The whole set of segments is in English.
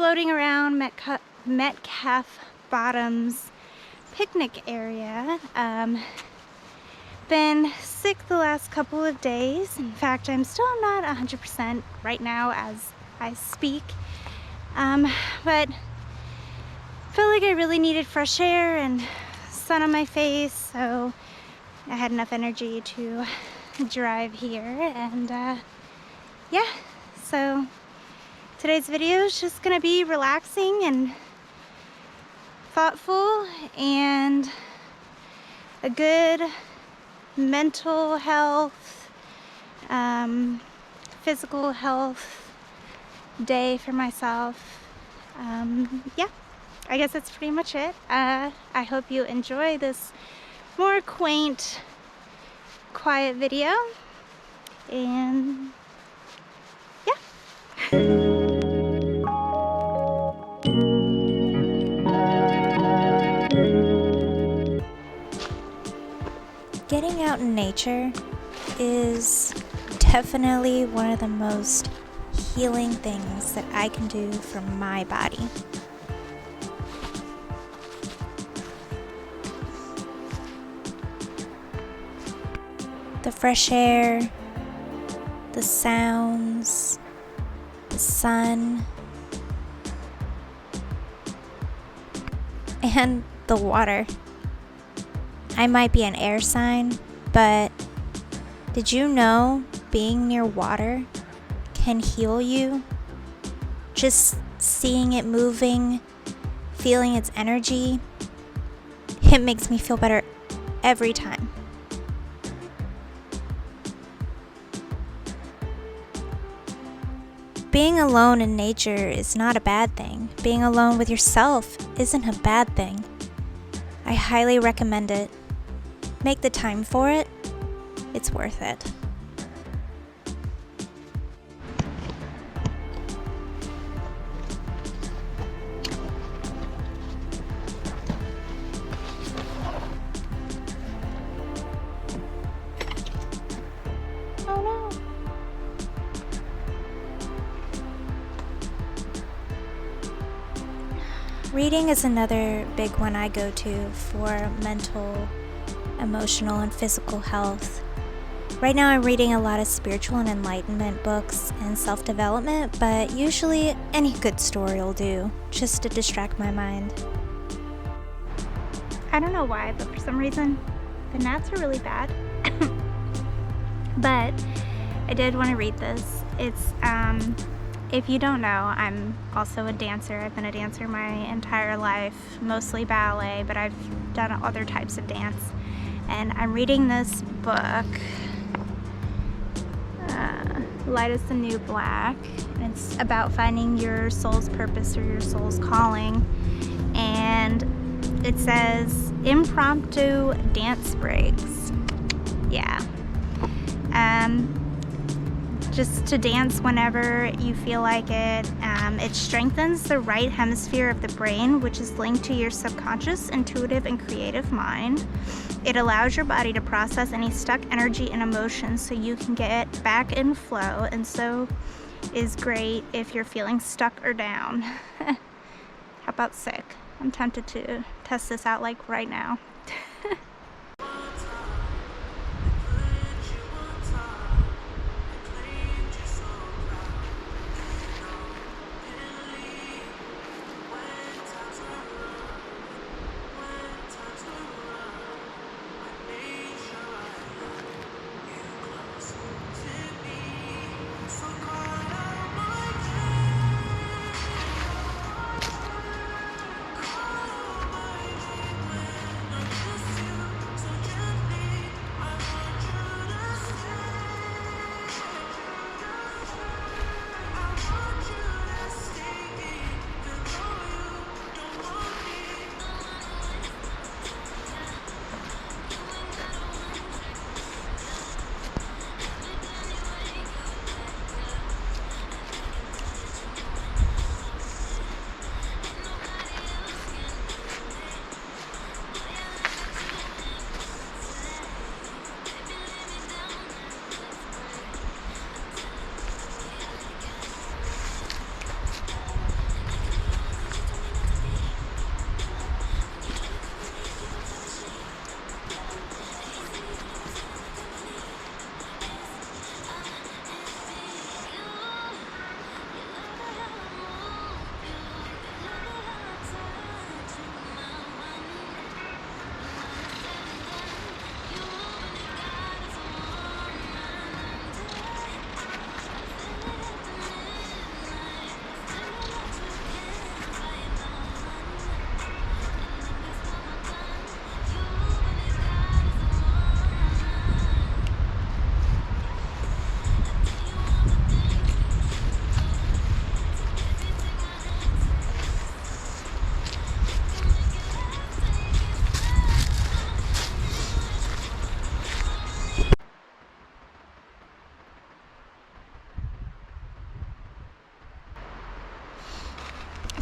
floating around Metcalf Bottoms picnic area. Been sick the last couple of days. In fact, I'm still not 100% right now as I speak. But felt like I really needed fresh air and sun on my face, so I had enough energy to drive here. And yeah, so today's video is just gonna be relaxing and thoughtful and a good mental health, physical health day for myself. Yeah, I guess that's pretty much it. I hope you enjoy this more quaint, quiet video, and yeah. Getting out in nature is definitely one of the most healing things that I can do for my body. The fresh air, the sounds, the sun, and the water. I might be an air sign, but did you know being near water can heal you? Just seeing it moving, feeling its energy, it makes me feel better every time. Being alone in nature is not a bad thing. Being alone with yourself isn't a bad thing. I highly recommend it. Make the time for it. It's worth it. Oh no. Reading is another big one I go to for mental, emotional, and physical health. Right now I'm reading a lot of spiritual and enlightenment books and self-development, but usually any good story will do, just to distract my mind. I don't know why, but for some reason the gnats are really bad. But I did want to read this. It's if you don't know, I'm also a dancer. I've been a dancer my entire life, mostly ballet, but I've done other types of dance. And I'm reading this book, Light is the New Black. And it's about finding your soul's purpose or your soul's calling. And it says impromptu dance breaks. Yeah. Just to dance whenever you feel like it. It strengthens the right hemisphere of the brain, which is linked to your subconscious, intuitive, and creative mind. It allows your body to process any stuck energy and emotions so you can get back in flow, and so is great if you're feeling stuck or down. How about sick? I'm tempted to test this out like right now.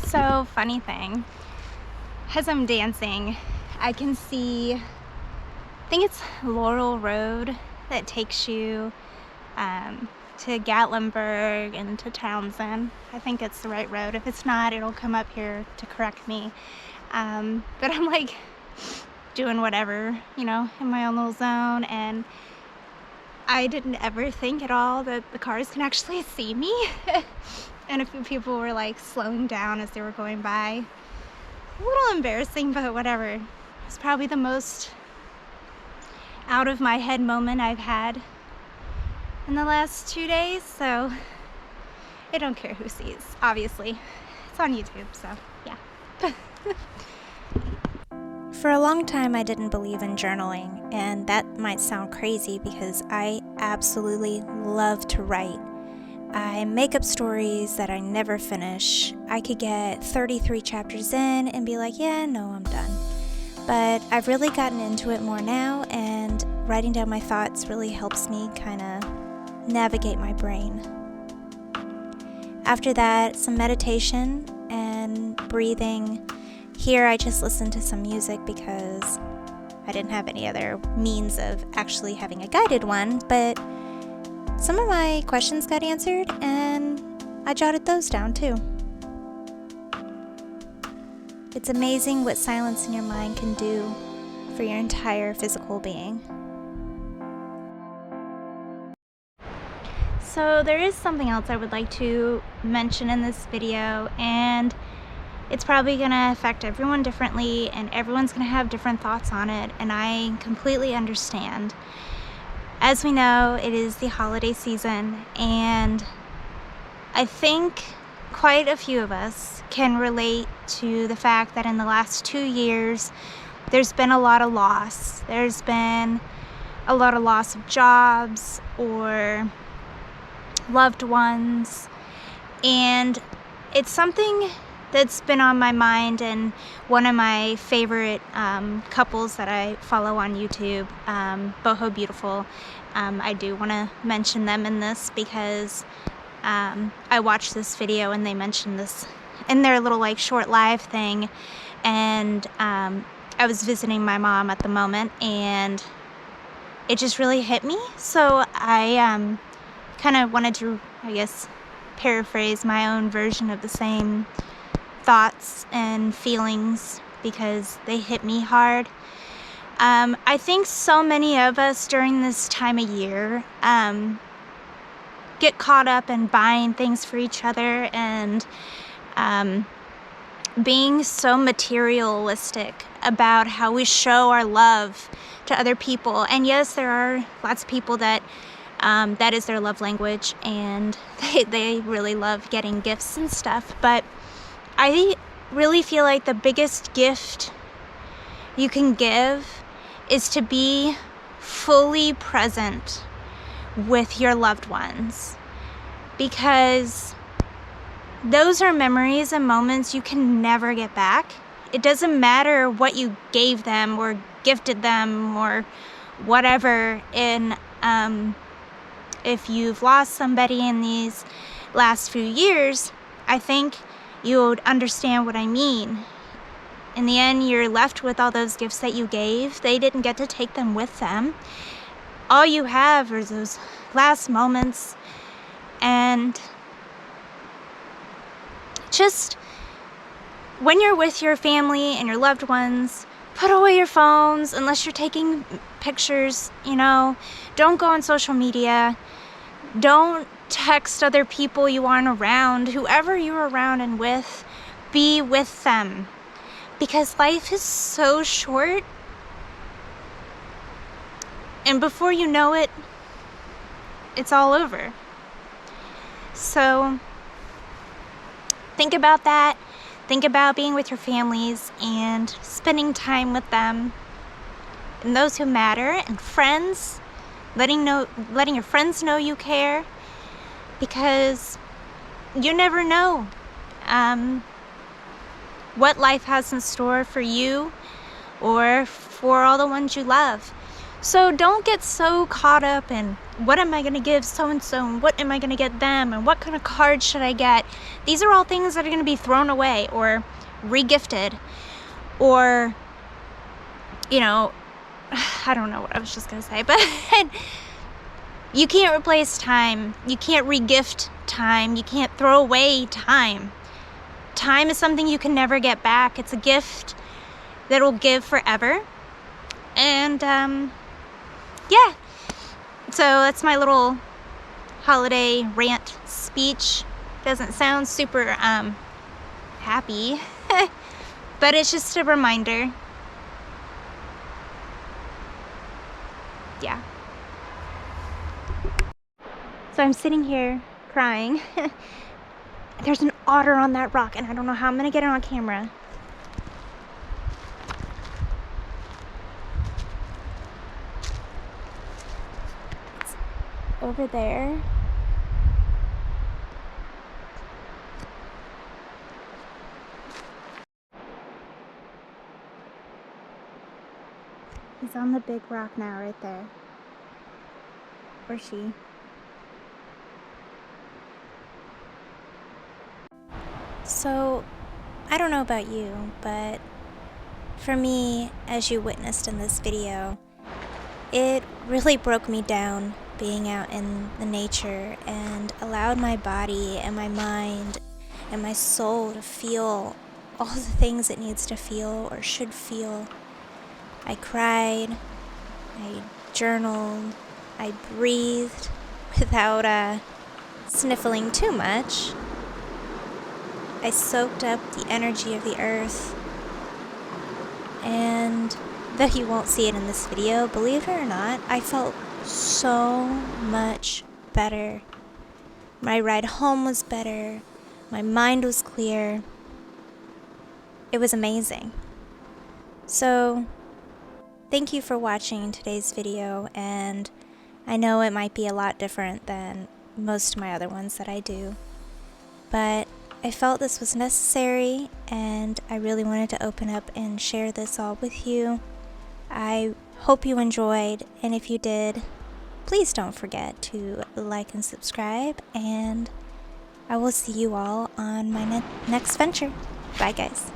So, funny thing, as I'm dancing, I can see, I think it's Laurel Road that takes you to Gatlinburg and to Townsend. I think it's the right road. If it's not, it'll come up here to correct me. But I'm like doing whatever, in my own little zone, and I didn't ever think at all that the cars can actually see me. And a few people were like slowing down as they were going by. A little embarrassing, but whatever. It's probably the most out of my head moment I've had in the last 2 days, so I don't care who sees, obviously. It's on YouTube, so yeah. For a long time, I didn't believe in journaling, and that might sound crazy because I absolutely love to write. I make up stories that I never finish. I could get 33 chapters in and be like, yeah, no, I'm done. But I've really gotten into it more now, and writing down my thoughts really helps me kind of navigate my brain. After that, some meditation and breathing. Here I just listened to some music because I didn't have any other means of actually having a guided one, but some of my questions got answered and I jotted those down too. It's amazing what silence in your mind can do for your entire physical being. So there is something else I would like to mention in this video, and it's probably going to affect everyone differently, and everyone's going to have different thoughts on it, and I completely understand. As we know, it is the holiday season, and I think quite a few of us can relate to the fact that in the last 2 years, there's been a lot of loss. There's been a lot of loss of jobs or loved ones, and it's something that's been on my mind. And one of my favorite couples that I follow on YouTube, Boho Beautiful, I do want to mention them in this because I watched this video and they mentioned this in their little like short live thing, and I was visiting my mom at the moment and it just really hit me. So I kind of wanted to, I guess, paraphrase my own version of the same thoughts and feelings because they hit me hard. I think so many of us during this time of year get caught up in buying things for each other and being so materialistic about how we show our love to other people. And yes, there are lots of people that that is their love language, and they really love getting gifts and stuff. But I really feel like the biggest gift you can give is to be fully present with your loved ones, because those are memories and moments you can never get back. It doesn't matter what you gave them or gifted them or whatever. And if you've lost somebody in these last few years, I think you would understand what I mean. In the end, you're left with all those gifts that you gave. They didn't get to take them with them. All you have are those last moments. And just when you're with your family and your loved ones, put away your phones unless you're taking pictures, Don't go on social media. Don't text other people you aren't around. Whoever you're around and with, be with them. Because life is so short. And before you know it, it's all over. So think about that. Think about being with your families and spending time with them and those who matter, and friends, letting your friends know you care, because you never know what life has in store for you or for all the ones you love. So don't get so caught up in what am I going to give so-and-so and what am I going to get them and what kind of card should I get. These are all things that are going to be thrown away or regifted, or, you know, I don't know what I was just going to say, but you can't replace time. You can't regift time. You can't throw away time. Time is something you can never get back. It's a gift that will give forever. And, yeah. So that's my little holiday rant speech. Doesn't sound super, happy. But it's just a reminder. Yeah. So I'm sitting here crying. There's an otter on that rock, and I don't know how I'm gonna get it on camera. It's over there. He's on the big rock now, right there. Or she. So, I don't know about you, but for me, as you witnessed in this video, it really broke me down being out in the nature and allowed my body and my mind and my soul to feel all the things it needs to feel or should feel. I cried, I journaled, I breathed without sniffling too much. I soaked up the energy of the earth, and though you won't see it in this video, believe it or not, I felt so much better. My ride home was better, my mind was clear. It was amazing. So, thank you for watching today's video, and I know it might be a lot different than most of my other ones that I do, but I felt this was necessary, and I really wanted to open up and share this all with you. I hope you enjoyed, and if you did, please don't forget to like and subscribe, and I will see you all on my next venture. Bye, guys.